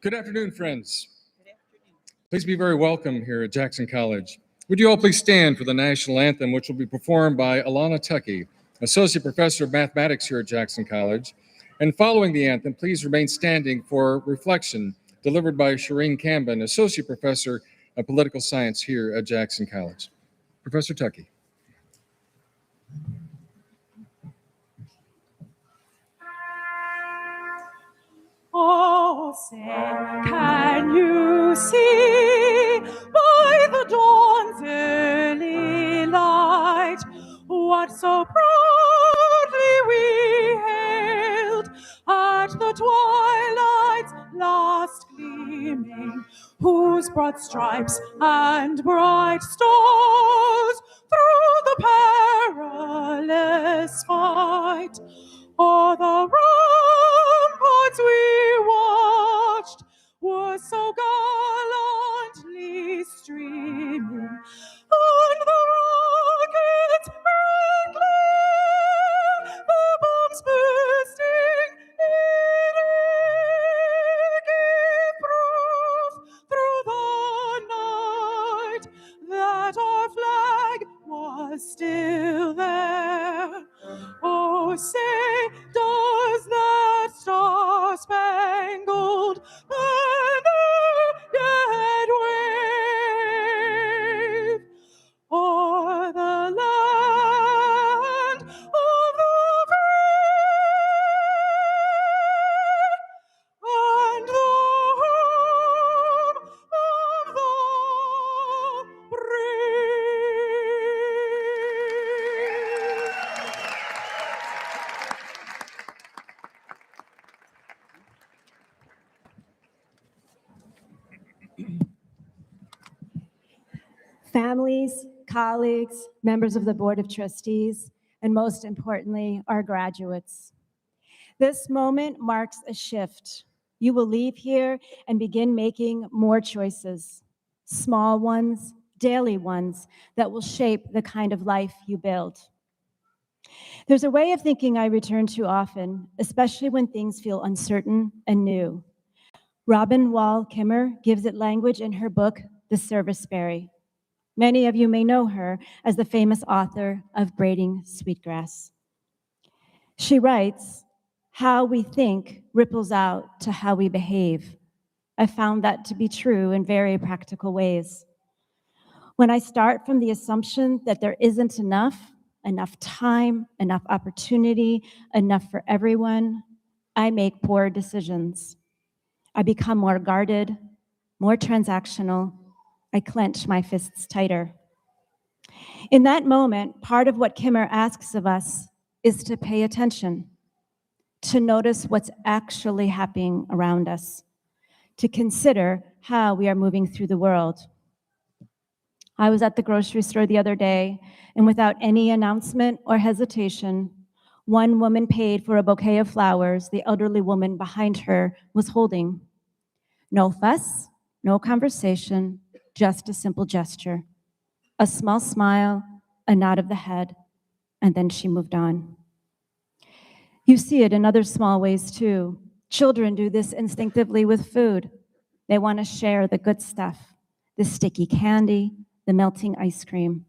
Good afternoon, friends. Please be very welcome here at Jackson College. Would you all please stand for the national anthem, which will be performed by Alana Tuckey, Associate Professor of Mathematics here at Jackson College. And following the anthem, please remain standing for reflection delivered by Shireen Camben, Associate Professor of Political Science here at Jackson College. Professor Tuckey. Oh, say, can you see by the dawn's early light what so proudly we hailed at the twilight's last gleaming, whose broad stripes and bright stars through the perilous fight o'er the ramparts we watched were so gallantly streaming, and the rockets rattling, the bombs bursting give proof through the night that our flag was still there. Oh, say, does that star-spangled banner yet wave o'er the land of the free and the home of the brave? Families, colleagues, members of the Board of Trustees, and most importantly, our graduates. This moment marks a shift. You will leave here and begin making more choices, small ones, daily ones, that will shape the kind of life you build. There's a way of thinking I return to often, especially when things feel uncertain and new. Robin Wall Kimmer gives it language in her book, The Serviceberry. Many of you may know her as the famous author of Braiding Sweetgrass. She writes, "How we think ripples out to how we behave." I found that to be true in very practical ways. When I start from the assumption that there isn't enough time, enough opportunity, enough for everyone, I make poor decisions. I become more guarded, more transactional. I clench my fists tighter. In that moment, part of what Kimmer asks of us is to pay attention, to notice what's actually happening around us, to consider how we are moving through the world. I was at the grocery store the other day, and without any announcement or hesitation, one woman paid for a bouquet of flowers the elderly woman behind her was holding. No fuss, no conversation, just a simple gesture, a small smile, a nod of the head, and then she moved on. You see it in other small ways too. Children do this instinctively with food. They want to share the good stuff, the sticky candy, the melting ice cream.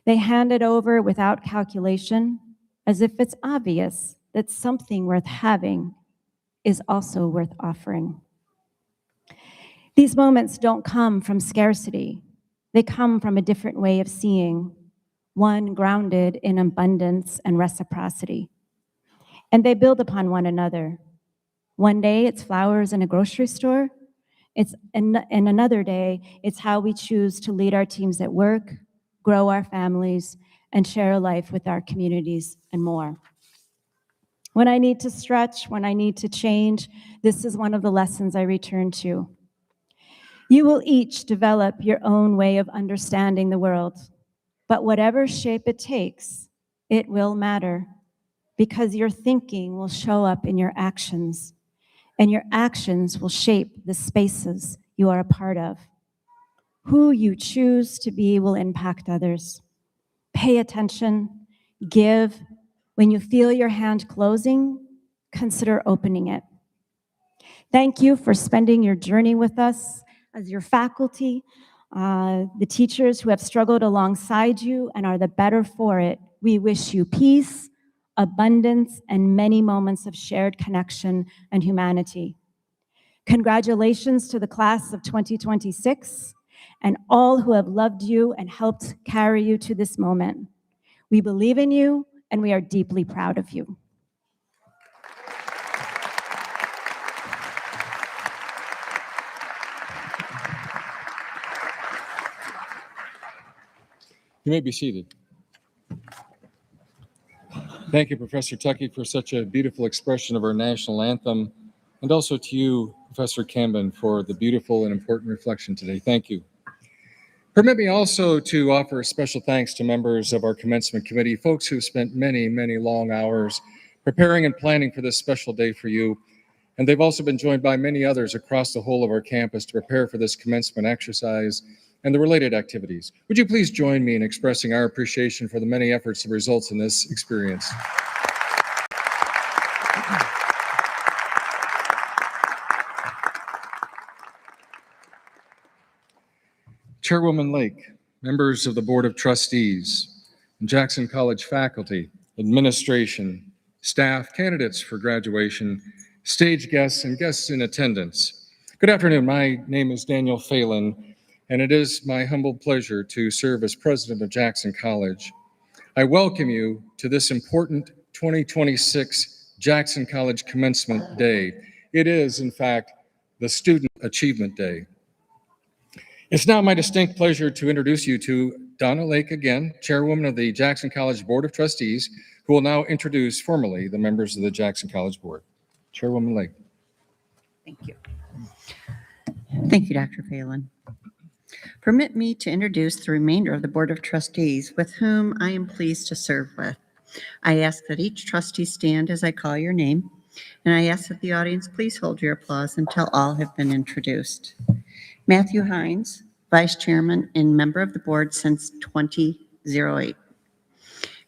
They hand it over without calculation, as if it's obvious that something worth having is also worth offering. These moments don't come from scarcity. They come from a different way of seeing, one grounded in abundance and reciprocity. And they build upon one another. One day it's flowers in a grocery store. And another day, it's how we choose to lead our teams at work, grow our families, and share a life with our communities and more. When I need to stretch, when I need to change, this is one of the lessons I return to. You will each develop your own way of understanding the world, but whatever shape it takes, it will matter, because your thinking will show up in your actions, and your actions will shape the spaces you are a part of. Who you choose to be will impact others. Pay attention, give. When you feel your hand closing, consider opening it. Thank you for spending your journey with us as your faculty, the teachers who have struggled alongside you and are the better for it. We wish you peace, abundance, and many moments of shared connection and humanity. Congratulations to the class of 2026 and all who have loved you and helped carry you to this moment. We believe in you and we are deeply proud of you. You may be seated. Thank you, Professor Tuckey, for such a beautiful expression of our national anthem, and also to you, Professor Camben, for the beautiful and important reflection today. Thank you. Permit me also to offer special thanks to members of our commencement committee, folks who spent many, many long hours preparing and planning for this special day for you. And they've also been joined by many others across the whole of our campus to prepare for this commencement exercise and the related activities. Would you please join me in expressing our appreciation for the many efforts that results in this experience? Chairwoman Lake, members of the Board of Trustees, and Jackson College faculty, administration, staff, candidates for graduation, stage guests, and guests in attendance. Good afternoon. My name is Daniel Phelan, and it is my humble pleasure to serve as president of Jackson College. I welcome you to this important 2026 Jackson College Commencement Day. It is, in fact, the Student Achievement Day. It's now my distinct pleasure to introduce you to Donna Lake again, Chairwoman of the Jackson College Board of Trustees, who will now introduce formally the members of the Jackson College Board. Chairwoman Lake. Thank you. Thank you, Dr. Phelan. Permit me to introduce the remainder of the Board of Trustees with whom I am pleased to serve with. I ask that each trustee stand as I call your name, and I ask that the audience please hold your applause until all have been introduced. Matthew Hines, Vice Chairman and member of the board since 2008.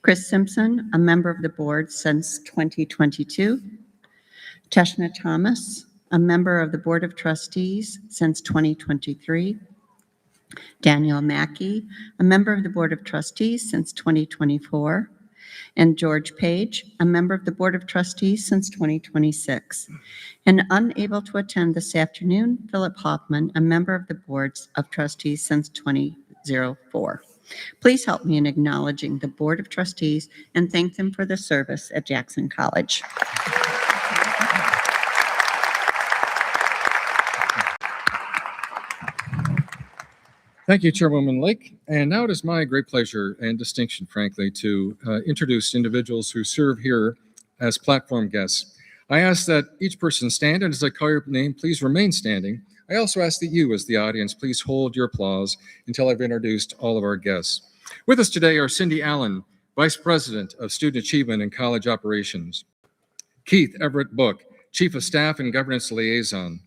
Chris Simpson, a member of the board since 2022. Teshna Thomas, a member of the Board of Trustees since 2023. Daniel Mackey, a member of the Board of Trustees since 2024. And George Page, a member of the Board of Trustees since 2026. And unable to attend this afternoon, Philip Hoffman, a member of the Boards of Trustees since 2004. Please help me in acknowledging the Board of Trustees and thank them for the service at Jackson College. Thank you, Chairwoman Lake. And now it is my great pleasure and distinction, frankly, to introduce individuals who serve here as platform guests. I ask that each person stand, and as I call your name, please remain standing. I also ask that you, as the audience, please hold your applause until I've introduced all of our guests. With us today are Cindy Allen, Vice President of Student Achievement and College Operations. Keith Everett Book, Chief of Staff and Governance Liaison.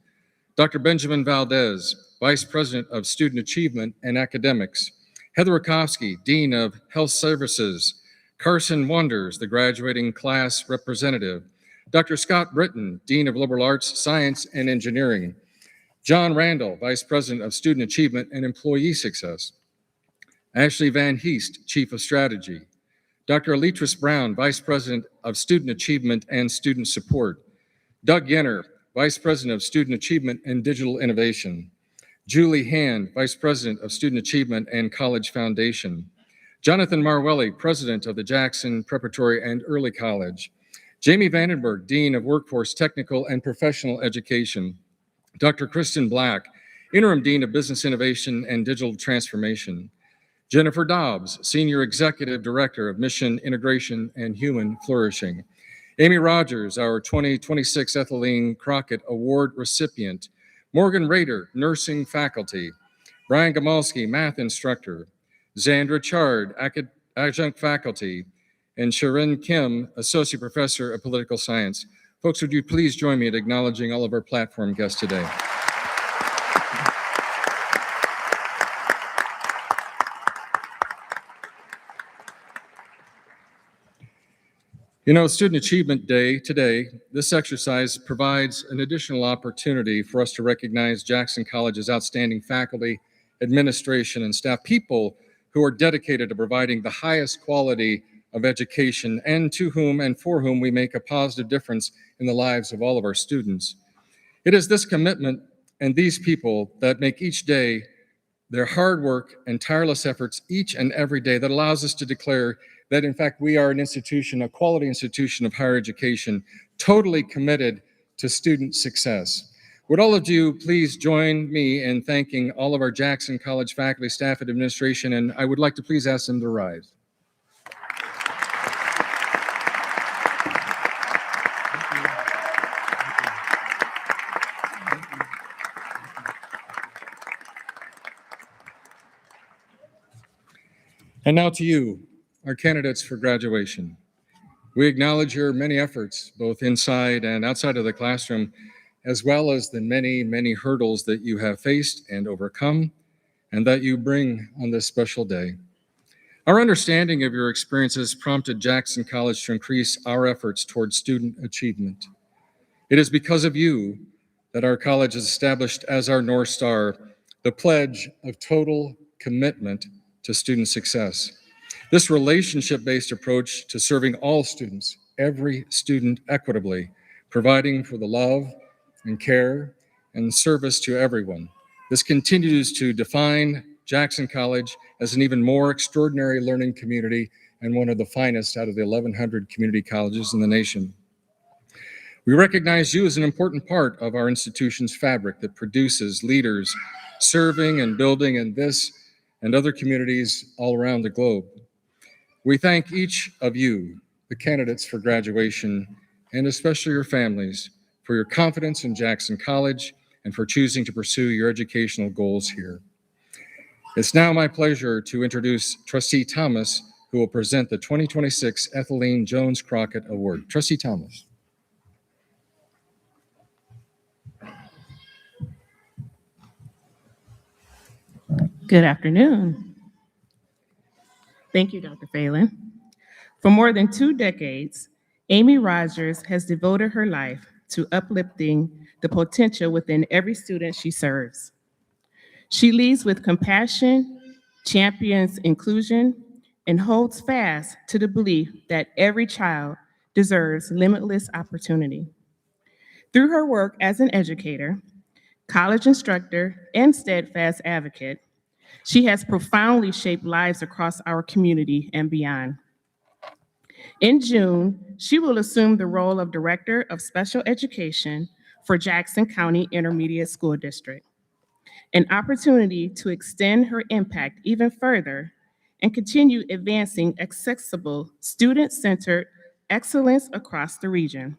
Dr. Benjamin Valdez, Vice President of Student Achievement and Academics. Heather Rakowski, Dean of Health Services. Carson Wonders, the graduating class representative. Dr. Scott Britton, Dean of Liberal Arts, Science, and Engineering. John Randall, Vice President of Student Achievement and Employee Success. Ashley Van Heest, Chief of Strategy. Dr. Aletris Brown, Vice President of Student Achievement and Student Support. Doug Yenner, Vice President of Student Achievement and Digital Innovation. Julie Hand, Vice President of Student Achievement and College Foundation. Jonathan Marwelli, President of the Jackson Preparatory and Early College. Jamie Vandenberg, Dean of Workforce Technical and Professional Education. Dr. Kristen Black, Interim Dean of Business Innovation and Digital Transformation. Jennifer Dobbs, Senior Executive Director of Mission Integration and Human Flourishing. Amy Rogers, our 2026 Etheline Crockett Award recipient. Morgan Rader, Nursing Faculty. Brian Gamalski, Math Instructor. Zandra Chard, Adjunct Faculty. And Sharon Kim, Associate Professor of Political Science. Folks, would you please join me in acknowledging all of our platform guests today? You know, Student Achievement Day today, this exercise provides an additional opportunity for us to recognize Jackson College's outstanding faculty, administration, and staff, people who are dedicated to providing the highest quality of education and to whom and for whom we make a positive difference in the lives of all of our students. It is this commitment and these people that make each day, their hard work and tireless efforts each and every day, that allows us to declare that in fact we are an institution, a quality institution of higher education, totally committed to student success. Would all of you please join me in thanking all of our Jackson College faculty, staff, and administration, and I would like to please ask them to rise. And now to you, our candidates for graduation. We acknowledge your many efforts, both inside and outside of the classroom, as well as the many, many hurdles that you have faced and overcome, and that you bring on this special day. Our understanding of your experiences prompted Jackson College to increase our efforts towards student achievement. It is because of you that our college has established as our North Star the pledge of total commitment to student success. This relationship-based approach to serving all students, every student equitably, providing for the love and care and service to everyone. This continues to define Jackson College as an even more extraordinary learning community and one of the finest out of the 1,100 community colleges in the nation. We recognize you as an important part of our institution's fabric that produces leaders serving and building in this and other communities all around the globe. We thank each of you, the candidates for graduation, and especially your families, for your confidence in Jackson College and for choosing to pursue your educational goals here. It's now my pleasure to introduce Trustee Thomas, who will present the 2026 Ethelene Jones Crockett Award. Trustee Thomas. Good afternoon. Thank you, Dr. Phelan. For more than 2 decades, Amy Rogers has devoted her life to uplifting the potential within every student she serves. She leads with compassion, champions inclusion, and holds fast to the belief that every child deserves limitless opportunity. Through her work as an educator, college instructor, and steadfast advocate, she has profoundly shaped lives across our community and beyond. In June, she will assume the role of Director of Special Education for Jackson County Intermediate School District, an opportunity to extend her impact even further and continue advancing accessible, student-centered excellence across the region.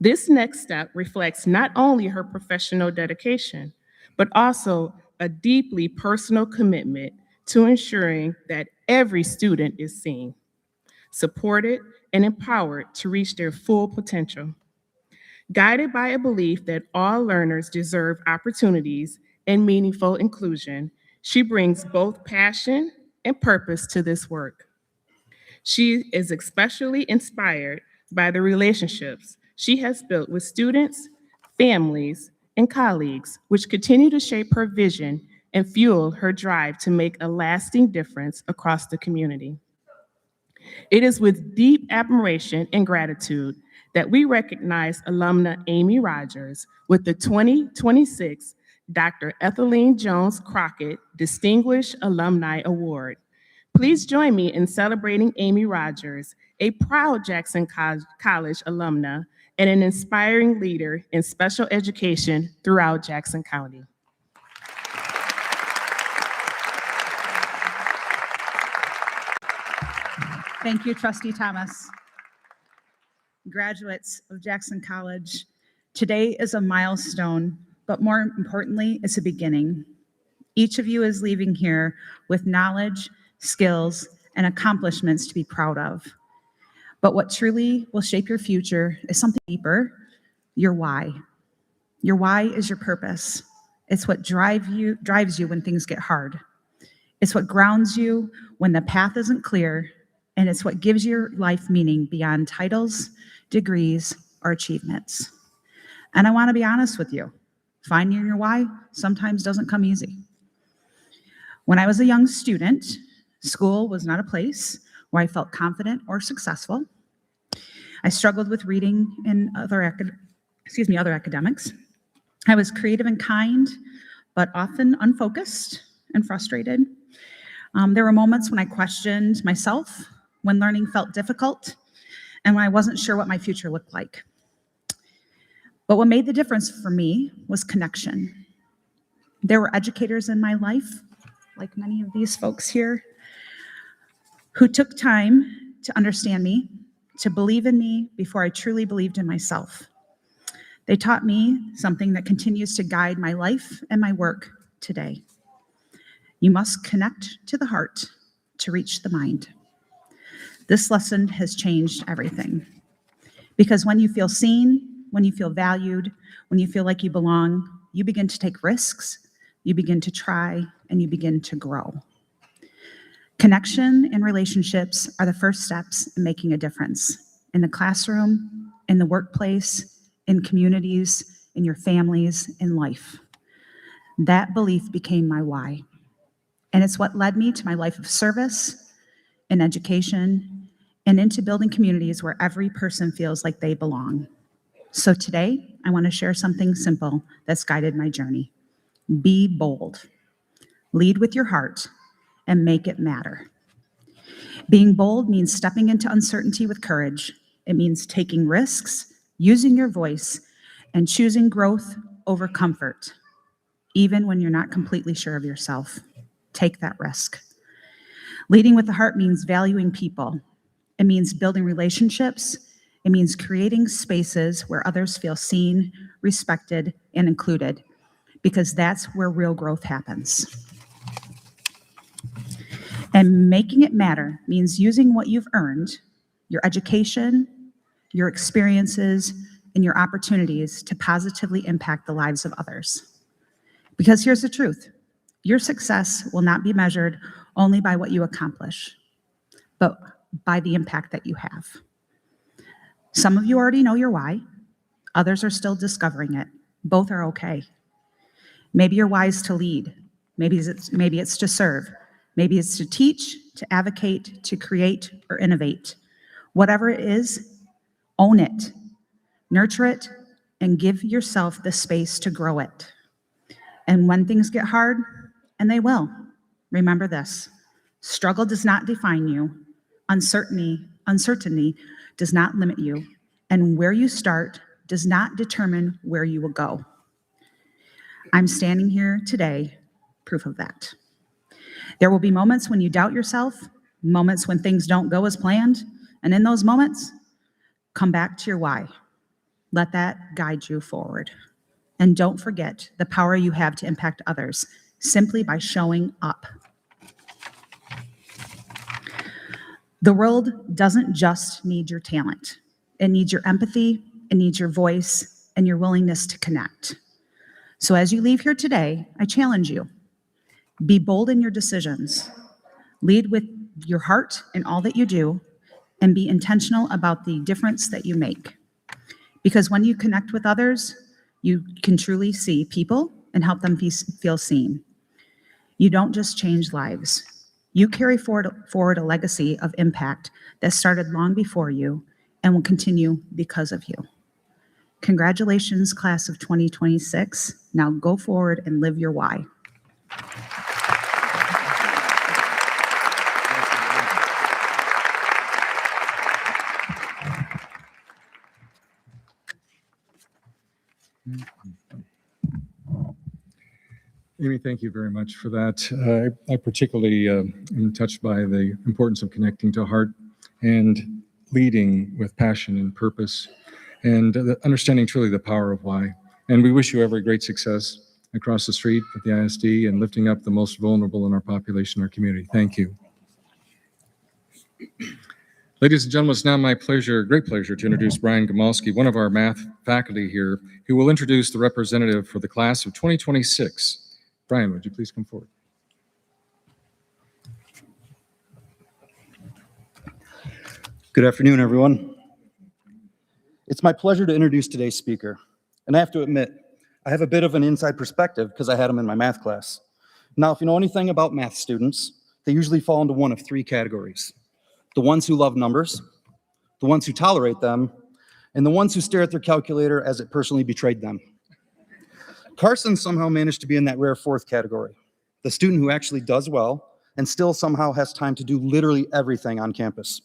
This next step reflects not only her professional dedication, but also a deeply personal commitment to ensuring that every student is seen, supported, and empowered to reach their full potential. Guided by a belief that all learners deserve opportunities and meaningful inclusion, she brings both passion and purpose to this work. She is especially inspired by the relationships she has built with students, families, and colleagues, which continue to shape her vision and fuel her drive to make a lasting difference across the community. It is with deep admiration and gratitude that we recognize alumna Amy Rogers with the 2026 Dr. Ethelene Jones Crockett Distinguished Alumni Award. Please join me in celebrating Amy Rogers, a proud Jackson College alumna and an inspiring leader in special education throughout Jackson County. Thank you, Trustee Thomas. Graduates of Jackson College, today is a milestone, but more importantly, it's a beginning. Each of you is leaving here with knowledge, skills, and accomplishments to be proud of. But what truly will shape your future is something deeper, your why. Your why is your purpose. It's what drives you when things get hard. It's what grounds you when the path isn't clear, and it's what gives your life meaning beyond titles, degrees, or achievements. And I want to be honest with you, finding your why sometimes doesn't come easy. When I was a young student, school was not a place where I felt confident or successful. I struggled with reading and other academics. I was creative and kind, but often unfocused and frustrated. There were moments when I questioned myself, when learning felt difficult, and when I wasn't sure what my future looked like. But what made the difference for me was connection. There were educators in my life, like many of these folks here, who took time to understand me, to believe in me before I truly believed in myself. They taught me something that continues to guide my life and my work today. You must connect to the heart to reach the mind. This lesson has changed everything. Because when you feel seen, when you feel valued, when you feel like you belong, you begin to take risks, you begin to try, and you begin to grow. Connection and relationships are the first steps in making a difference in the classroom, in the workplace, in communities, in your families, in life. That belief became my why. And it's what led me to my life of service, in education, and into building communities where every person feels like they belong. So today, I want to share something simple that's guided my journey. Be bold. Lead with your heart and make it matter. Being bold means stepping into uncertainty with courage. It means taking risks, using your voice, and choosing growth over comfort, even when you're not completely sure of yourself. Take that risk. Leading with the heart means valuing people. It means building relationships. It means creating spaces where others feel seen, respected, and included, because that's where real growth happens. And making it matter means using what you've earned, your education, your experiences, and your opportunities to positively impact the lives of others. Because here's the truth. Your success will not be measured only by what you accomplish, but by the impact that you have. Some of you already know your why. Others are still discovering it. Both are okay. Maybe your why is to lead. Maybe it's to serve. Maybe it's to teach, to advocate, to create, or innovate. Whatever it is, own it, nurture it, and give yourself the space to grow it. And when things get hard, and they will, remember this: struggle does not define you. Uncertainty does not limit you. And where you start does not determine where you will go. I'm standing here today, proof of that. There will be moments when you doubt yourself, moments when things don't go as planned, and in those moments, come back to your why. Let that guide you forward. And don't forget the power you have to impact others simply by showing up. The world doesn't just need your talent. It needs your empathy, it needs your voice, and your willingness to connect. So as you leave here today, I challenge you. Be bold in your decisions. Lead with your heart in all that you do, and be intentional about the difference that you make. Because when you connect with others, you can truly see people and help them feel seen. You don't just change lives. You carry forward a legacy of impact that started long before you and will continue because of you. Congratulations, class of 2026. Now go forward and live your why. Amy, thank you very much for that. I particularly am touched by the importance of connecting to heart and leading with passion and purpose, and understanding truly the power of why. And we wish you every great success across the street at the ISD and lifting up the most vulnerable in our population, our community. Thank you. Ladies and gentlemen, it's now my pleasure, great pleasure, to introduce Brian Gamalski, one of our math faculty here, who will introduce the representative for the class of 2026. Brian, would you please come forward? Good afternoon, everyone. It's my pleasure to introduce today's speaker. And I have to admit, I have a bit of an inside perspective because I had him in my math class. Now, if you know anything about math students, they usually fall into one of three categories: the ones who love numbers, the ones who tolerate them, and the ones who stare at their calculator as it personally betrayed them. Carson somehow managed to be in that rare fourth category, the student who actually does well and still somehow has time to do literally everything on campus.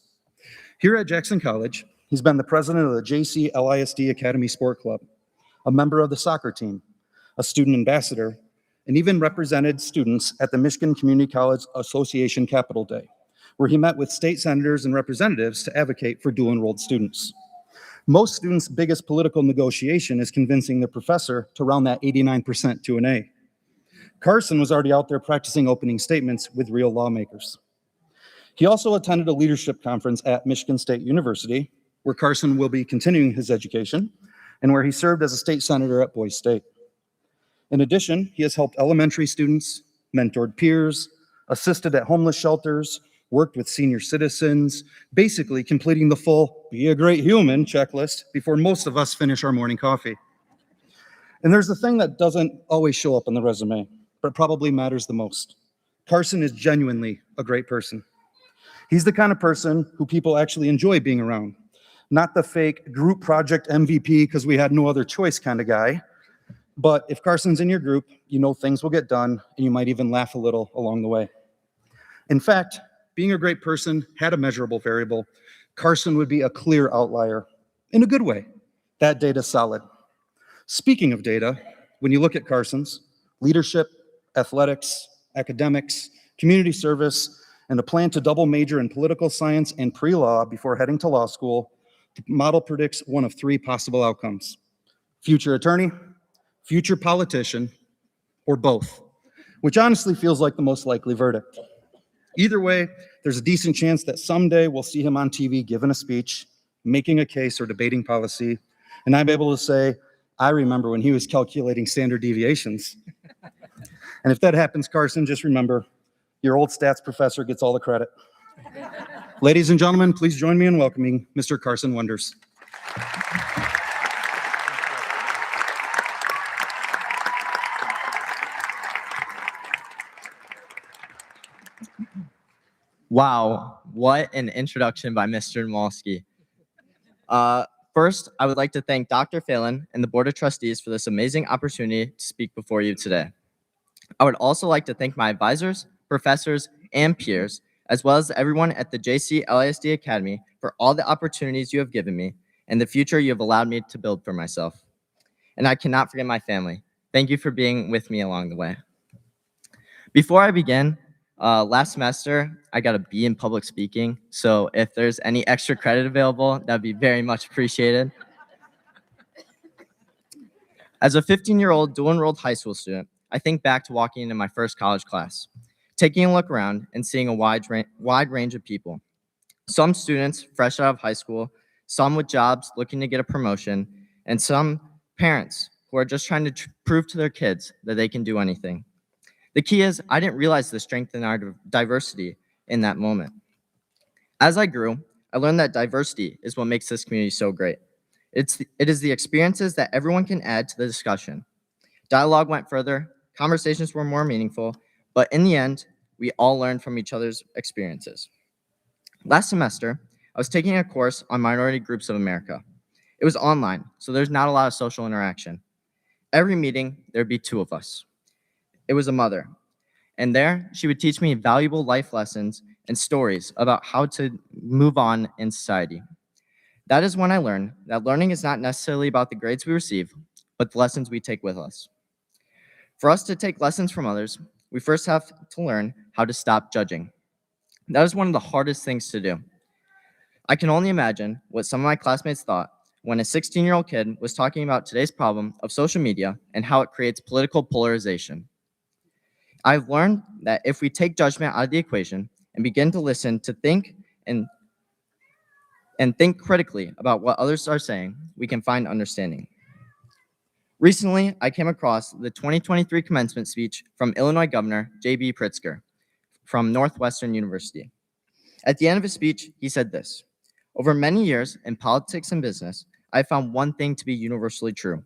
Here at Jackson College, he's been the president of the JC LISD Academy Sport Club, a member of the soccer team, a student ambassador, and even represented students at the Michigan Community College Association Capitol Day, where he met with state senators and representatives to advocate for dual-enrolled students. Most students' biggest political negotiation is convincing their professor to round that 89% to an A. Carson was already out there practicing opening statements with real lawmakers. He also attended a leadership conference at Michigan State University, where Carson will be continuing his education, and where he served as a state senator at Boise State. In addition, he has helped elementary students, mentored peers, assisted at homeless shelters, worked with senior citizens, basically completing the full "be a great human" checklist before most of us finish our morning coffee. And there's the thing that doesn't always show up in the resume, but probably matters the most. Carson is genuinely a great person. He's the kind of person who people actually enjoy being around, not the fake group project MVP because we had no other choice kind of guy. But if Carson's in your group, you know things will get done, and you might even laugh a little along the way. In fact, being a great person had a measurable variable. Carson would be a clear outlier, in a good way. That data's solid. Speaking of data, when you look at Carson's leadership, athletics, academics, community service, and a plan to double major in political science and pre-law before heading to law school, the model predicts one of three possible outcomes: future attorney, future politician, or both, which honestly feels like the most likely verdict. Either way, there's a decent chance that someday we'll see him on TV giving a speech, making a case, or debating policy, and I'm able to say, I remember when he was calculating standard deviations. And if that happens, Carson, just remember, your old stats professor gets all the credit. Ladies and gentlemen, please join me in welcoming Mr. Carson Wonders. Wow, what an introduction by Mr. Malski. First, I would like to thank Dr. Phelan and the Board of Trustees for this amazing opportunity to speak before you today. I would also like to thank my advisors, professors, and peers, as well as everyone at the JC LISD Academy for all the opportunities you have given me and the future you have allowed me to build for myself. And I cannot forget my family. Thank you for being with me along the way. Before I begin, last semester, I got a B in public speaking, so if there's any extra credit available, that'd be very much appreciated. As a 15-year-old dual-enrolled high school student, I think back to walking into my first college class, taking a look around and seeing a wide range of people. Some students fresh out of high school, some with jobs looking to get a promotion, and some parents who are just trying to prove to their kids that they can do anything. The key is, I didn't realize the strength in our diversity in that moment. As I grew, I learned that diversity is what makes this community so great. It is the experiences that everyone can add to the discussion. Dialogue went further, conversations were more meaningful, but in the end, we all learned from each other's experiences. Last semester, I was taking a course on minority groups of America. It was online, so there's not a lot of social interaction. Every meeting, there'd be two of us. It was a mother, and there she would teach me valuable life lessons and stories about how to move on in society. That is when I learned that learning is not necessarily about the grades we receive, but the lessons we take with us. For us to take lessons from others, we first have to learn how to stop judging. That is one of the hardest things to do. I can only imagine what some of my classmates thought when a 16-year-old kid was talking about today's problem of social media and how it creates political polarization. I've learned that if we take judgment out of the equation and begin to listen, to think, and think critically about what others are saying, we can find understanding. Recently, I came across the 2023 commencement speech from Illinois Governor J.B. Pritzker from Northwestern University. At the end of his speech, he said this: Over many years in politics and business, I found one thing to be universally true.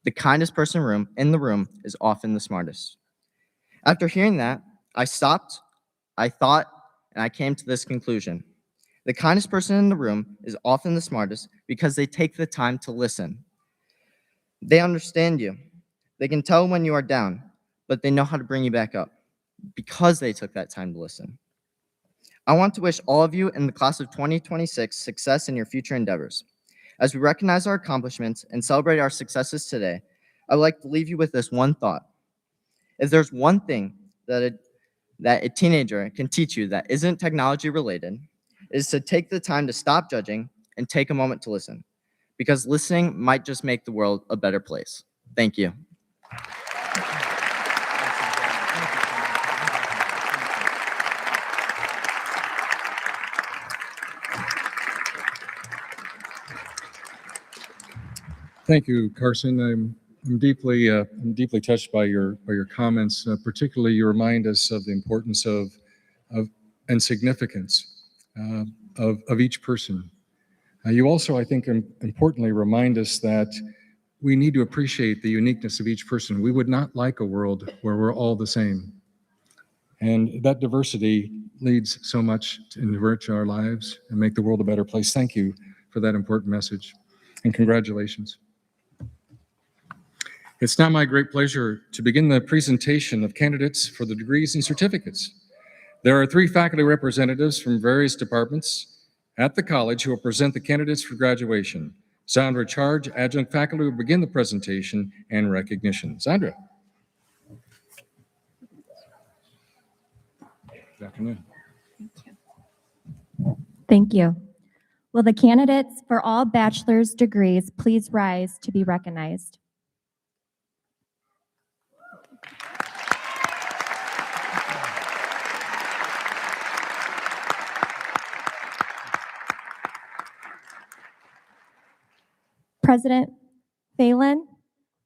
The kindest person in the room is often the smartest. After hearing that, I stopped, I thought, and I came to this conclusion. The kindest person in the room is often the smartest because they take the time to listen. They understand you. They can tell when you are down, but they know how to bring you back up because they took that time to listen. I want to wish all of you in the class of 2026 success in your future endeavors. As we recognize our accomplishments and celebrate our successes today, I would like to leave you with this one thought. If there's one thing that a teenager can teach you that isn't technology related, it is to take the time to stop judging and take a moment to listen, because listening might just make the world a better place. Thank you. Thank you, Carson. I'm deeply touched by your comments. Particularly, you remind us of the importance of and significance of each person. You also, I think, importantly remind us that we need to appreciate the uniqueness of each person. We would not like a world where we're all the same. And that diversity leads so much to enrich our lives and make the world a better place. Thank you for that important message, and congratulations. It's now my great pleasure to begin the presentation of candidates for the degrees and certificates. There are 3 faculty representatives from various departments at the college who will present the candidates for graduation. Sandra Charge, adjunct faculty, will begin the presentation and recognition. Sandra. Good afternoon. Thank you. Will the candidates for all bachelor's degrees please rise to be recognized? President Phelan,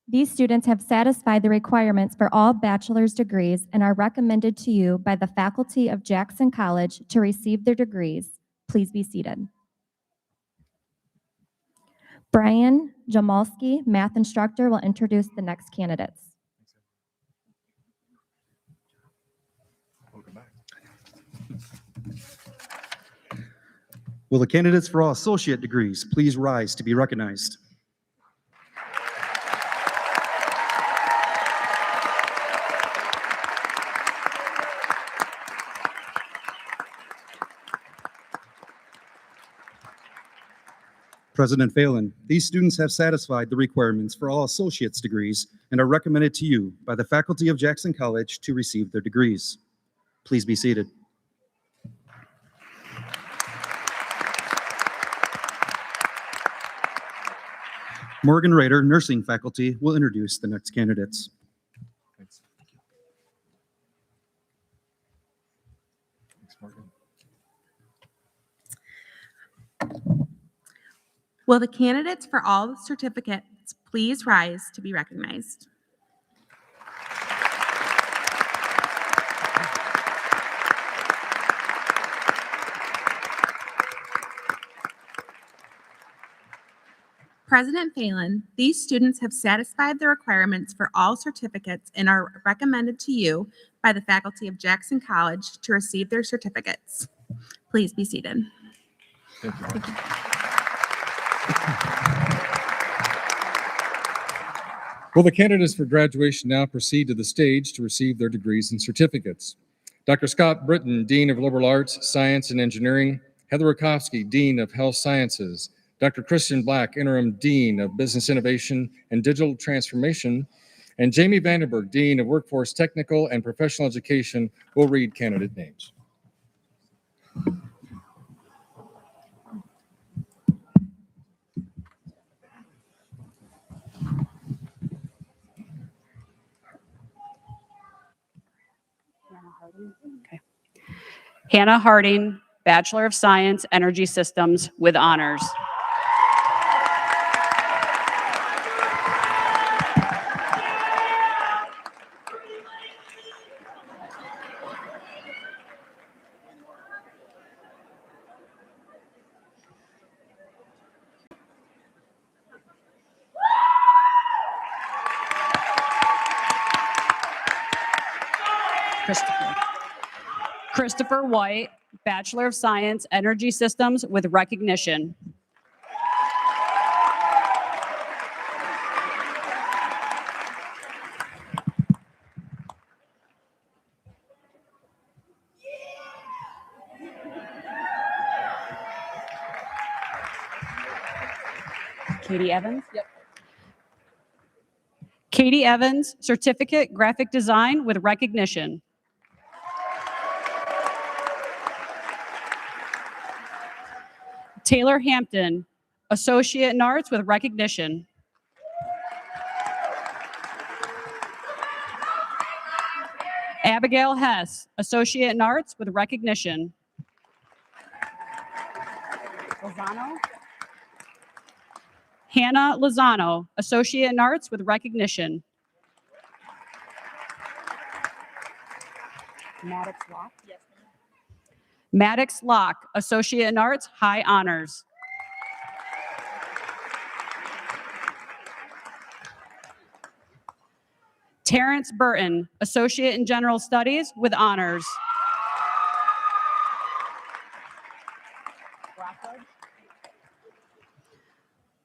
these students have satisfied the requirements for all bachelor's degrees and are recommended to you by the faculty of Jackson College to receive their degrees. Please be seated. Brian Jamalski, math instructor, will introduce the next candidates. Will the candidates for all associate degrees please rise to be recognized? President Phelan, these students have satisfied the requirements for all associate's degrees and are recommended to you by the faculty of Jackson College to receive their degrees. Please be seated. Morgan Rader, nursing faculty, will introduce the next candidates. Thanks. Thanks, Morgan. Will the candidates for all the certificates please rise to be recognized? President Phelan, these students have satisfied the requirements for all certificates and are recommended to you by the faculty of Jackson College to receive their certificates. Please be seated. Thank you. Thank you. Will the candidates for graduation now proceed to the stage to receive their degrees and certificates? Dr. Scott Britton, Dean of Liberal Arts, Science, and Engineering; Heather Rakowski, Dean of Health Sciences; Dr. Christian Black, Interim Dean of Business Innovation and Digital Transformation; and Jamie Vandenberg, Dean of Workforce Technical and Professional Education, will read candidate names. Okay. Hannah Harding, Bachelor of Science, Energy Systems with honors. Christopher White, Bachelor of Science, Energy Systems with recognition. Katie Evans? Yep. Katie Evans, Certificate, Graphic Design with recognition. Taylor Hampton, Associate in Arts with recognition. Abigail Hess, Associate in Arts with recognition. Lozano? Hannah Lozano, Associate in Arts with recognition. Maddox Locke? Yes. Maddox Locke, Associate in Arts, High Honors. Terrence Burton, Associate in General Studies with honors.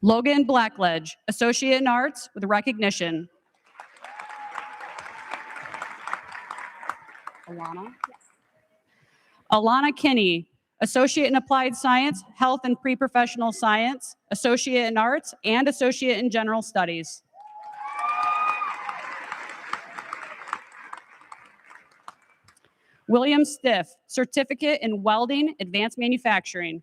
Logan Blackledge, Associate in Arts with recognition. Alana? Yes. Alana Kinney, Associate in Applied Science, Health and Pre-Professional Science, Associate in Arts, and Associate in General Studies. William Stiff, Certificate in Welding, Advanced Manufacturing.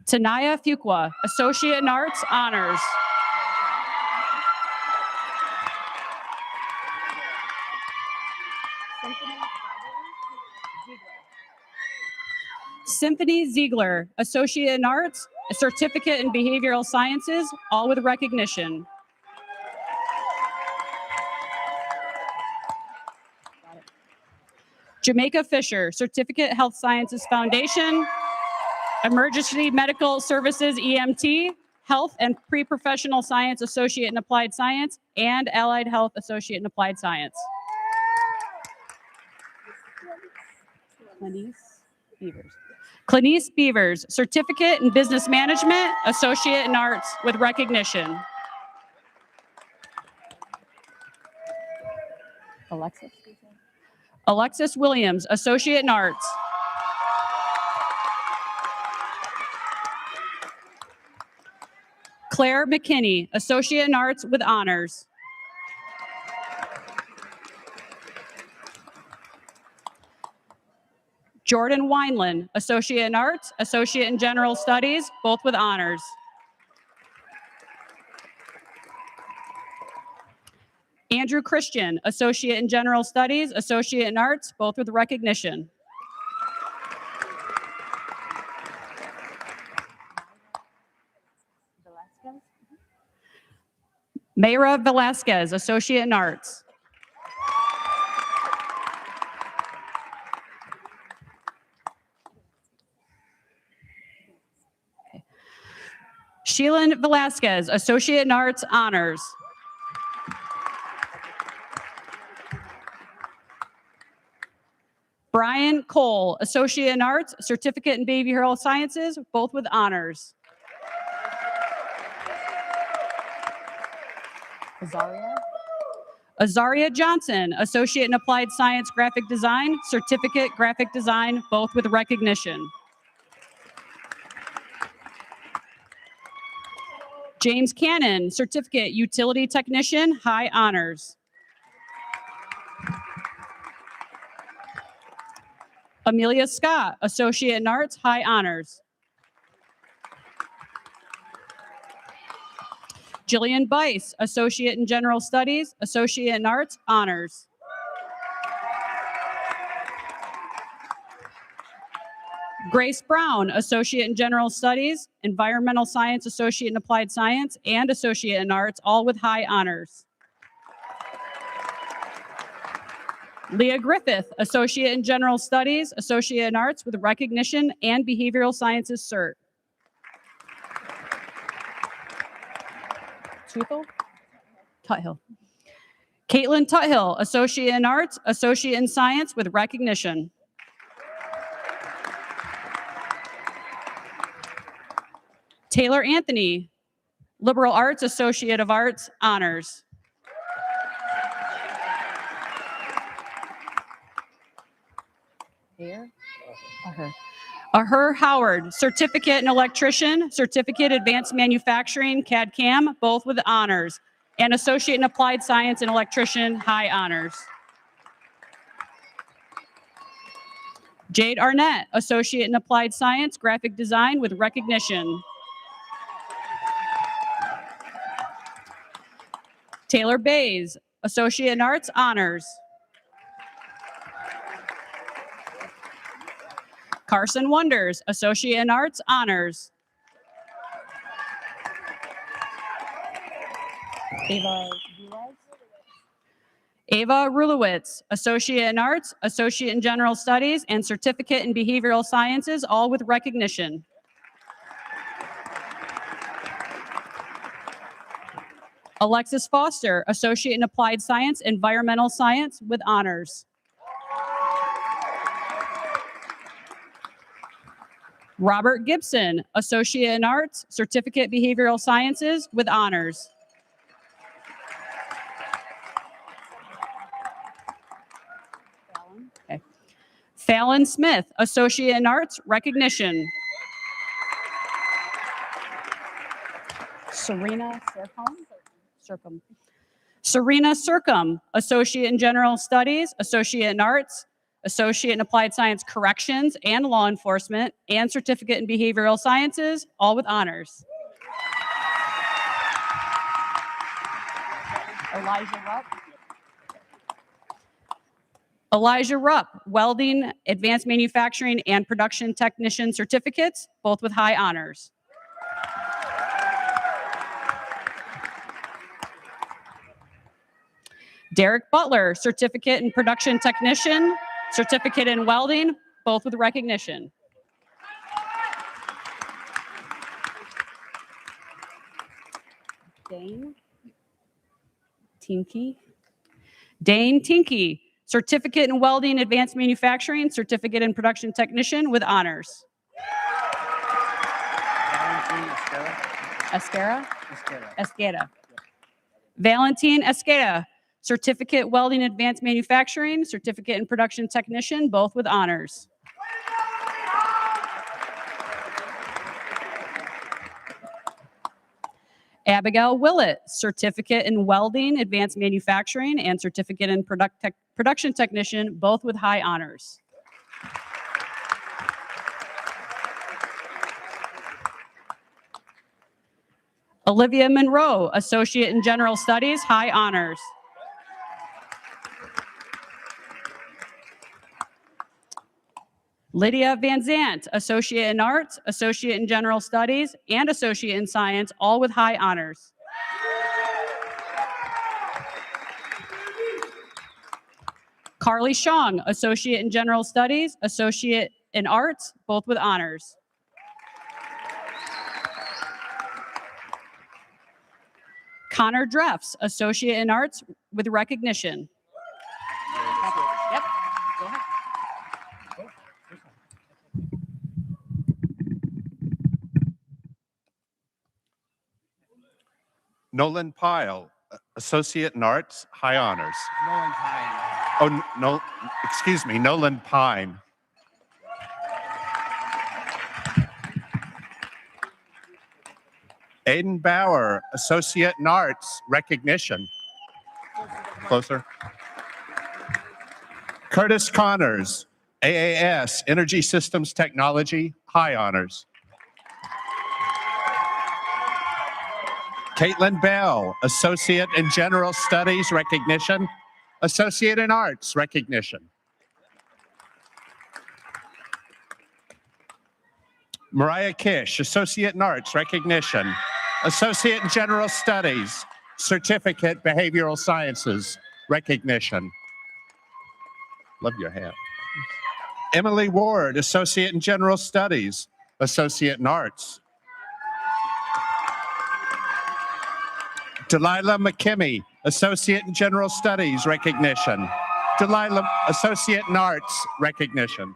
Tanaya Fuqua, Associate in Arts, Honors. Symphony Ziegler, Associate in Arts, a Certificate in Behavioral Sciences, all with recognition. Jamaica Fisher, Certificate Health Sciences Foundation, Emergency Medical Services EMT, Health and Pre-Professional Science Associate in Applied Science, and Allied Health Associate in Applied Science. Clanice Beavers, Certificate in Business Management, Associate in Arts with recognition. Alexis Williams, Associate in Arts. Claire McKinney, Associate in Arts with honors. Jordan Wineland, Associate in Arts, Associate in General Studies, both with honors. Andrew Christian, Associate in General Studies, Associate in Arts, both with recognition. Mayra Velasquez, Associate in Arts. Sheelan Velasquez, Associate in Arts, honors. Brian Cole, Associate in Arts, Certificate in Behavioral Sciences, both with honors. Azaria Johnson, Associate in Applied Science Graphic Design, Certificate Graphic Design, both with recognition. James Cannon, Certificate Utility Technician, High Honors. Amelia Scott, Associate in Arts, High Honors. Jillian Bice, Associate in General Studies, Associate in Arts, Honors. Grace Brown, Associate in General Studies, Environmental Science, Associate in Applied Science, and Associate in Arts, all with high honors. Leah Griffith, Associate in General Studies, Associate in Arts with recognition and Behavioral Sciences cert. Tuthill. Caitlin Tuthill, Associate in Arts, Associate in Science with recognition. Taylor Anthony, Liberal Arts, Associate of Arts, honors. Ahur Howard, Certificate in Electrician, Certificate Advanced Manufacturing, CAD/CAM, both with honors, and Associate in Applied Science and Electrician, high honors. Jade Arnett, Associate in Applied Science, Graphic Design with recognition. Taylor Bays, Associate in Arts, honors. Carson Wonders, Associate in Arts, honors. Ava Rulowitz, Associate in Arts, Associate in General Studies, and Certificate in Behavioral Sciences, all with recognition. Alexis Foster, Associate in Applied Science, Environmental Science with honors. Robert Gibson, Associate in Arts, Certificate Behavioral Sciences with honors. Okay. Fallon Smith, Associate in Arts, recognition. Serena Circum, Associate in General Studies, Associate in Arts, Associate in Applied Science Corrections and Law Enforcement, and Certificate in Behavioral Sciences, all with honors. Elijah Rupp, Welding, Advanced Manufacturing, and Production Technician Certificates, both with high honors. Derek Butler, Certificate in Production Technician, Certificate in Welding, both with recognition. Dane Tinky, Certificate in Welding, Advanced Manufacturing, Certificate in Production Technician with honors. Esqueda. Valentin Esqueda, Certificate Welding, Advanced Manufacturing, Certificate in Production Technician, both with honors. Abigail Willett, Certificate in Welding, Advanced Manufacturing, and Certificate in Production Technician, both with high honors. Olivia Monroe, Associate in General Studies, high honors. Lydia Van Zant, Associate in Arts, Associate in General Studies, and Associate in Science, all with high honors. Carly Shong, Associate in General Studies, Associate in Arts, both with honors. Connor Dreffs, Associate in Arts with recognition. Yep, go ahead. Nolan Pyle, Associate in Arts, high honors. Nolan Pine. Oh, no, excuse me, Nolan Pine. Aiden Bauer, Associate in Arts, recognition. Closer. Curtis Connors, AAS, Energy Systems Technology, high honors. Caitlin Bell, Associate in General Studies, recognition. Associate in Arts, recognition. Mariah Kish, Associate in Arts, recognition. Associate in General Studies, Certificate Behavioral Sciences, recognition. Love your hat. Emily Ward, Associate in General Studies, Associate in Arts. Delilah McKimmey, Associate in General Studies, recognition. Delilah, Associate in Arts, recognition.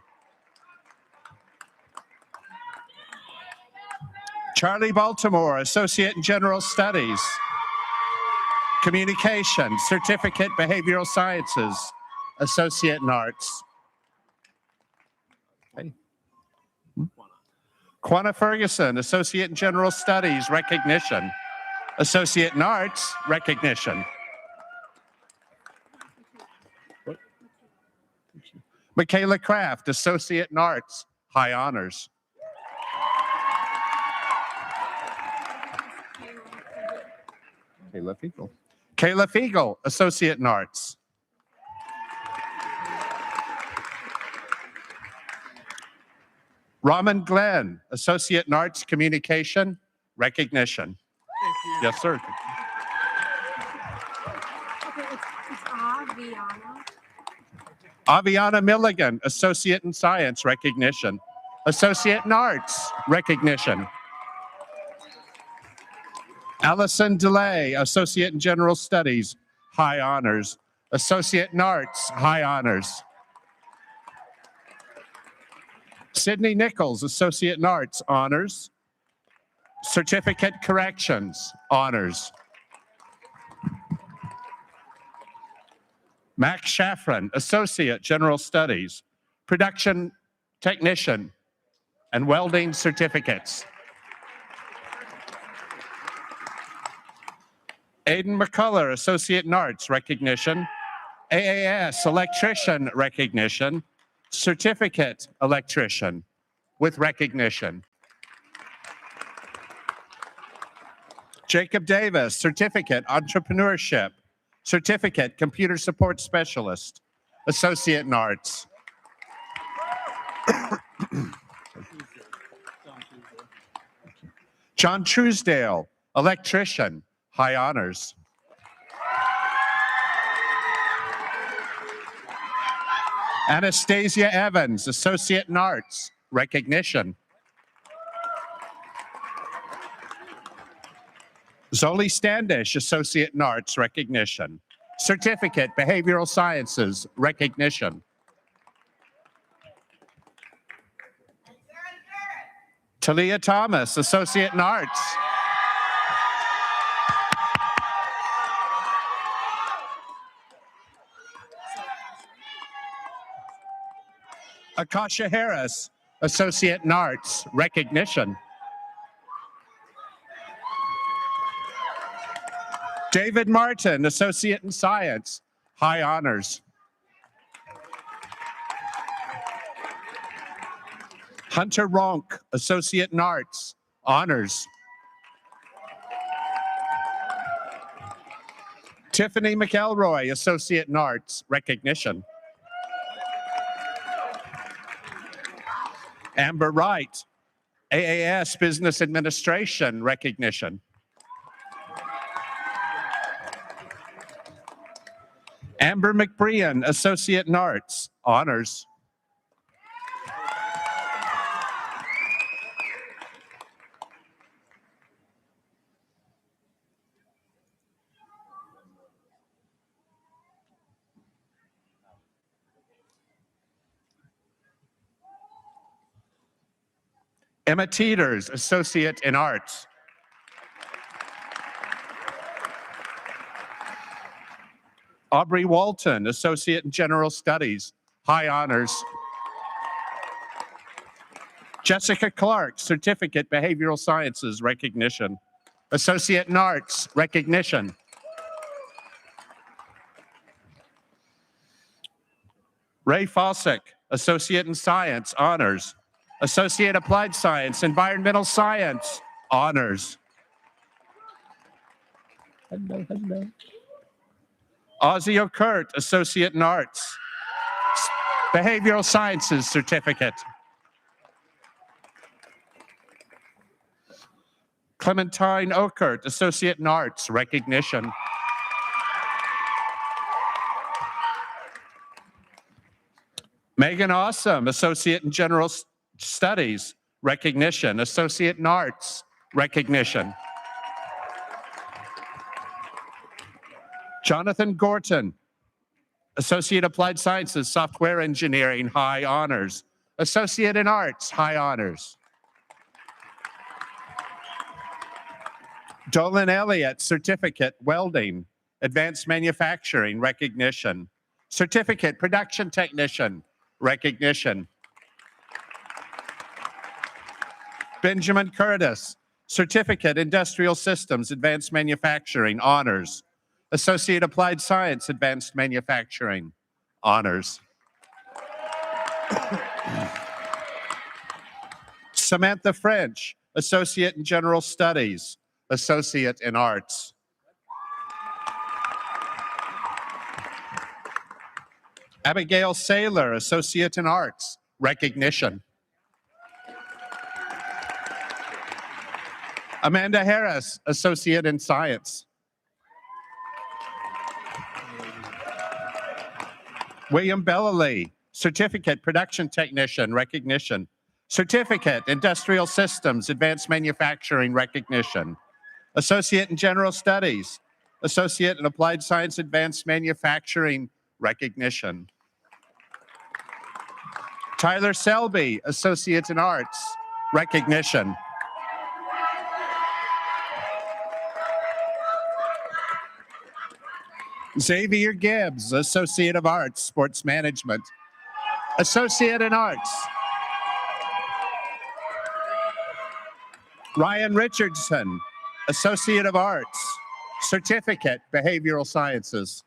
Charlie Baltimore, Associate in General Studies. Communication, Certificate, Behavioral Sciences, Associate in Arts. Okay. Quanah Ferguson, Associate in General Studies, recognition. Associate in Arts, recognition. Michaela Kraft, Associate in Arts, high honors. Kayla Fiegel. Kayla Fiegel, Associate in Arts. Raman Glenn, Associate in Arts Communication, recognition. Yes, sir. Aviana Milligan, Associate in Science, recognition. Associate in Arts, recognition. Allison DeLay, Associate in General Studies, high honors. Associate in Arts, high honors. Sydney Nichols, Associate in Arts, honors. Certificate Corrections, honors. Max Shaffron, Associate General Studies, Production Technician, and Welding Certificates. Aiden McCullough, Associate in Arts, recognition. AAS, Electrician, recognition. Certificate Electrician, with recognition. Jacob Davis, Certificate Entrepreneurship. Certificate Computer Support Specialist, Associate in Arts. John Truesdale, Electrician, high honors. Anastasia Evans, Associate in Arts, recognition. Zoli Standish, Associate in Arts, recognition. Certificate, Behavioral Sciences, recognition. Talia Thomas, Associate in Arts. Akasha Harris, Associate in Arts, recognition. David Martin, Associate in Science, high honors. Hunter Ronk, Associate in Arts, honors. Tiffany McElroy, Associate in Arts, recognition. Amber Wright, AAS Business Administration, recognition. Amber McBrien, Associate in Arts, honors. Emma Teeters, Associate in Arts. Aubrey Walton, Associate in General Studies, high honors. Jessica Clark, Certificate Behavioral Sciences, recognition. Associate in Arts, recognition. Ray Fossick, Associate in Science, honors. Associate Applied Science, Environmental Science, honors. Hello. Ozzie O'Kurt, Associate in Arts, Behavioral Sciences Certificate. Clementine O'Kurt, Associate in Arts, recognition. Megan Awesome, Associate in General Studies, recognition. Associate in Arts, recognition. Jonathan Gorton, Associate Applied Sciences, Software Engineering, high honors. Associate in Arts, high honors. Dolan Elliott, Certificate, Welding, Advanced Manufacturing, recognition. Certificate, Production Technician, recognition. Benjamin Curtis, Certificate, Industrial Systems, Advanced Manufacturing, honors. Associate Applied Science, Advanced Manufacturing, honors. Samantha French, Associate in General Studies, Associate in Arts. Abigail Saylor, Associate in Arts, recognition. Amanda Harris, Associate in Science. William Bellally, Certificate, Production Technician, recognition. Certificate, Industrial Systems, Advanced Manufacturing, recognition. Associate in General Studies, Associate in Applied Science, Advanced Manufacturing, recognition. Tyler Selby, Associate in Arts, recognition. Xavier Gibbs, Associate of Arts, Sports Management. Associate in Arts. Ryan Richardson, Associate of Arts, Certificate, Behavioral Sciences.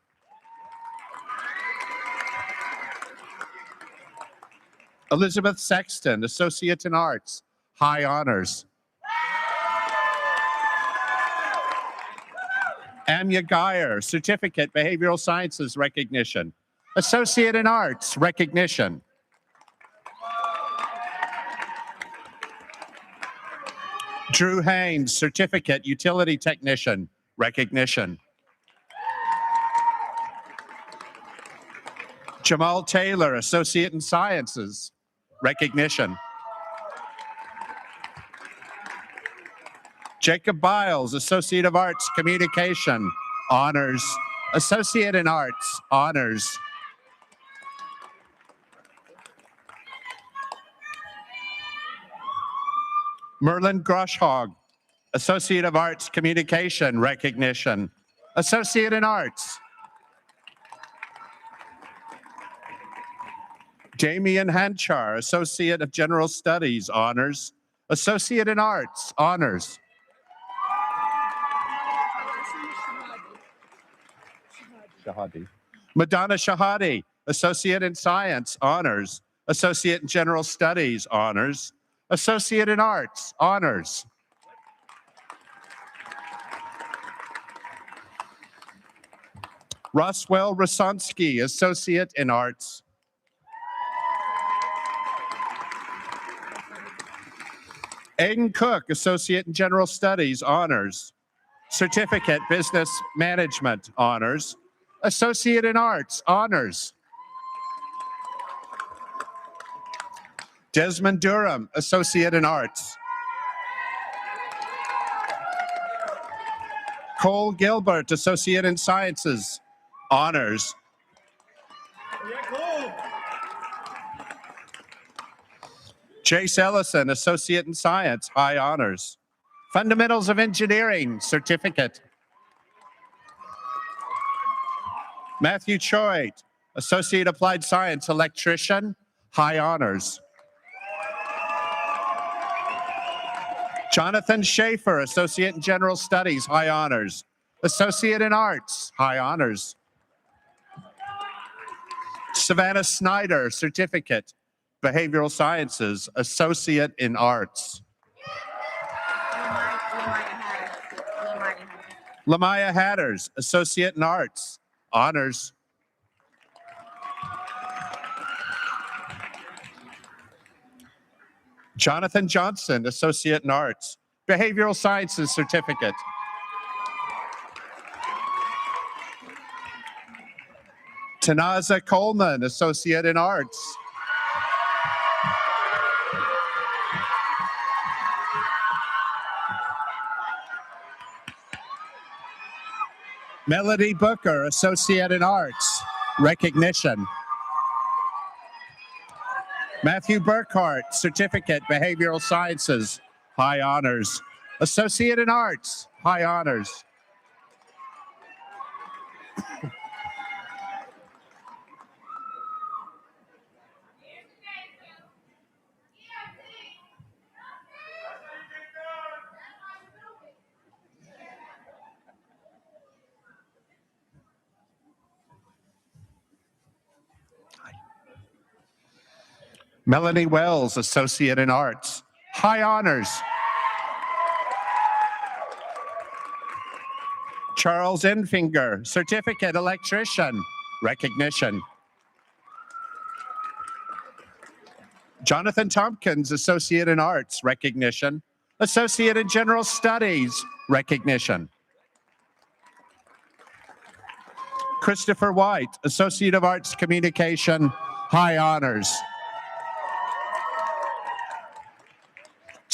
Elizabeth Sexton, Associate in Arts, high honors. Amya Geyer, Certificate, Behavioral Sciences, recognition. Associate in Arts, recognition. Drew Haynes, Certificate, Utility Technician, recognition. Jamal Taylor, Associate in Sciences, recognition. Jacob Biles, Associate of Arts, Communication, honors. Associate in Arts, honors. Merlin Groshog, Associate of Arts, Communication, recognition. Associate in Arts. Damian Hanchar, Associate of General Studies, honors. Associate in Arts, honors. Shahadi. Madonna Shahadi, Associate in Science, honors. Associate in General Studies, honors. Associate in Arts, honors. Roswell Rosonsky, Associate in Arts. Aiden Cook, Associate in General Studies, honors. Certificate, Business Management, honors. Associate in Arts, honors. Desmond Durham, Associate in Arts. Cole Gilbert, Associate in Sciences, honors. Chase Ellison, Associate in Science, high honors. Fundamentals of Engineering, certificate. Matthew Choate, Associate Applied Science, electrician, high honors. Jonathan Schaefer, Associate in General Studies, high honors. Associate in Arts, high honors. Savannah Snyder, certificate, Behavioral Sciences, Associate in Arts. Lamaya Hatters, Associate in Arts, honors. Jonathan Johnson, Associate in Arts, Behavioral Sciences certificate. Tanaza Coleman, Associate in Arts. Melody Booker, Associate in Arts, recognition. Matthew Burkhart, Certificate, Behavioral Sciences, high honors. Associate in Arts, high honors. Melanie Wells, Associate in Arts, high honors. Charles Enfinger, Certificate, Electrician, recognition. Jonathan Tompkins, Associate in Arts, recognition. Associate in General Studies, recognition. Christopher White, Associate of Arts Communication, high honors.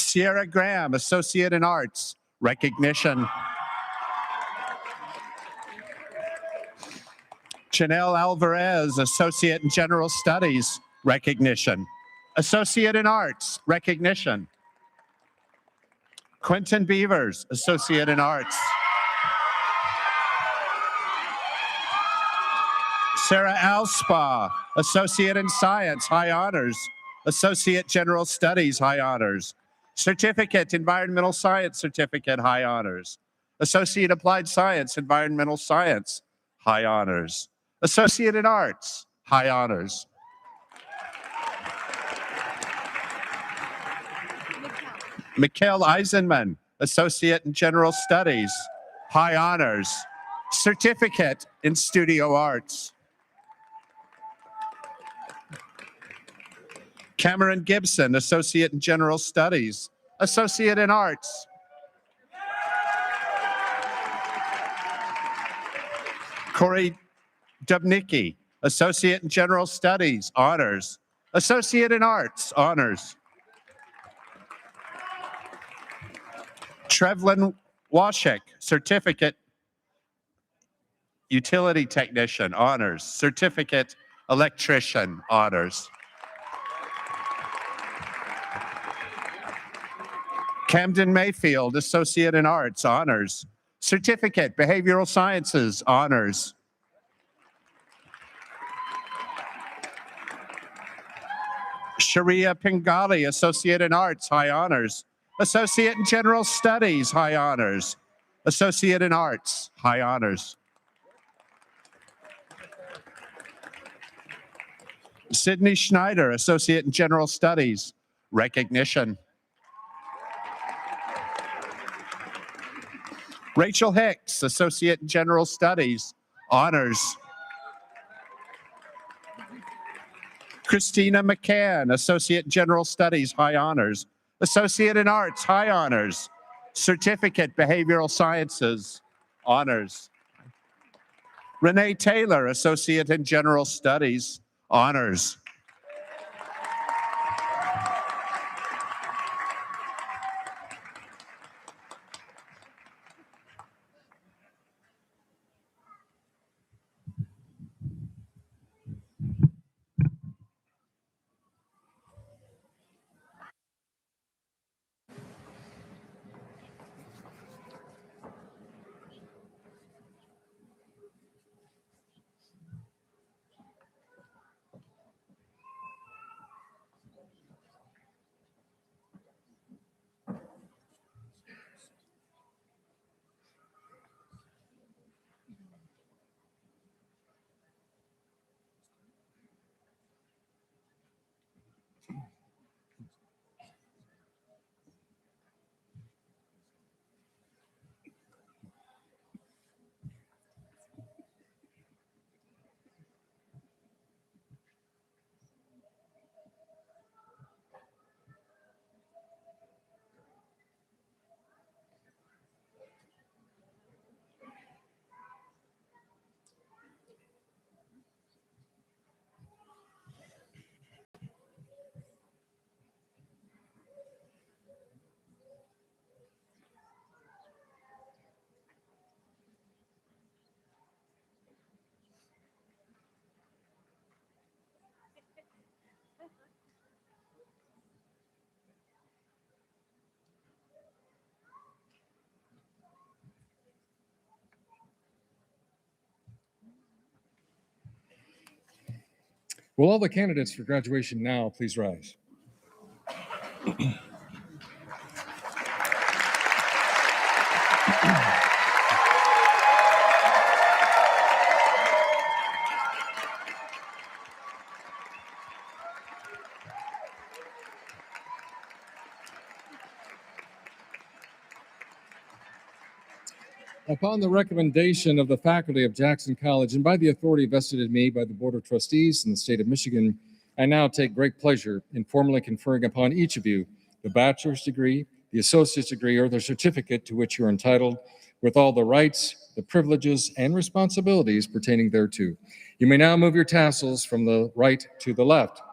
Sierra Graham, Associate in Arts, recognition. Chanel Alvarez, Associate in General Studies, recognition. Associate in Arts, recognition. Quentin Beavers, Associate in Arts. Sarah Alspa, Associate in Science, high honors. Associate General Studies, high honors. Certificate, Environmental Science Certificate, high honors. Associate Applied Science, Environmental Science, high honors. Associate in Arts, high honors. Mikhail Eisenman, Associate in General Studies, high honors. Certificate in Studio Arts. Cameron Gibson, Associate in General Studies, Associate in Arts. Corey Dubnicki, Associate in General Studies, honors. Associate in Arts, honors. Trevlin Washek, Certificate Utility Technician, honors. Certificate Electrician, honors. Camden Mayfield, Associate in Arts, honors. Certificate Behavioral Sciences, honors. Sharia Pingali, Associate in Arts, high honors. Associate in General Studies, high honors. Associate in Arts, high honors. Sydney Schneider, Associate in General Studies, recognition. Rachel Hicks, Associate in General Studies, honors. Christina McCann, Associate in General Studies, high honors. Associate in Arts, high honors. Certificate Behavioral Sciences, honors. Renee Taylor, Associate in General Studies, honors. Will all the candidates for graduation now please rise? Upon the recommendation of the faculty of Jackson College and by the authority vested in me by the Board of Trustees in the state of Michigan, I now take great pleasure in formally conferring upon each of you the bachelor's degree, the associate's degree, or the certificate to which you are entitled, with all the rights, the privileges, and responsibilities pertaining thereto. You may now move your tassels from the right to the left.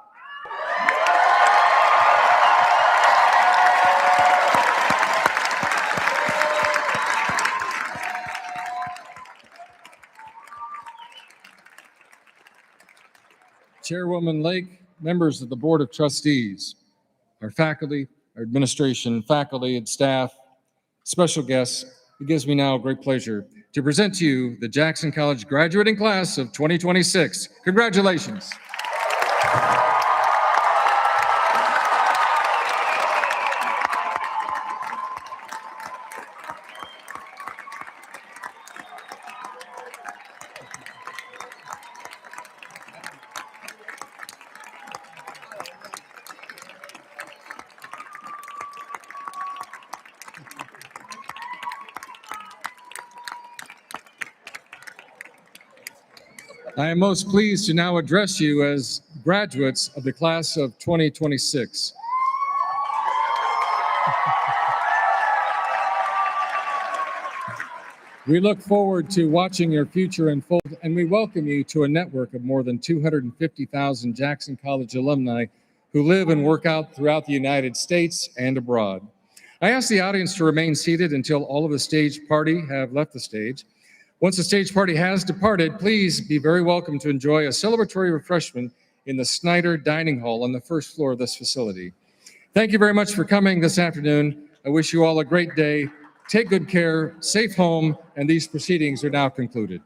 Chairwoman Lake, members of the Board of Trustees, our faculty, our administration, faculty and staff, special guests, it gives me now great pleasure to present to you the Jackson College graduating class of 2026. Congratulations. I am most pleased to now address you as graduates of the class of 2026. We look forward to watching your future unfold, and we welcome you to a network of more than 250,000 Jackson College alumni who live and work out throughout the United States and abroad. I ask the audience to remain seated until all of the stage party have left the stage. Once the stage party has departed, please be very welcome to enjoy a celebratory refreshment in the Snyder Dining Hall on the first floor of this facility. Thank you very much for coming this afternoon. I wish you all a great day. Take good care, safe home, and these proceedings are now concluded.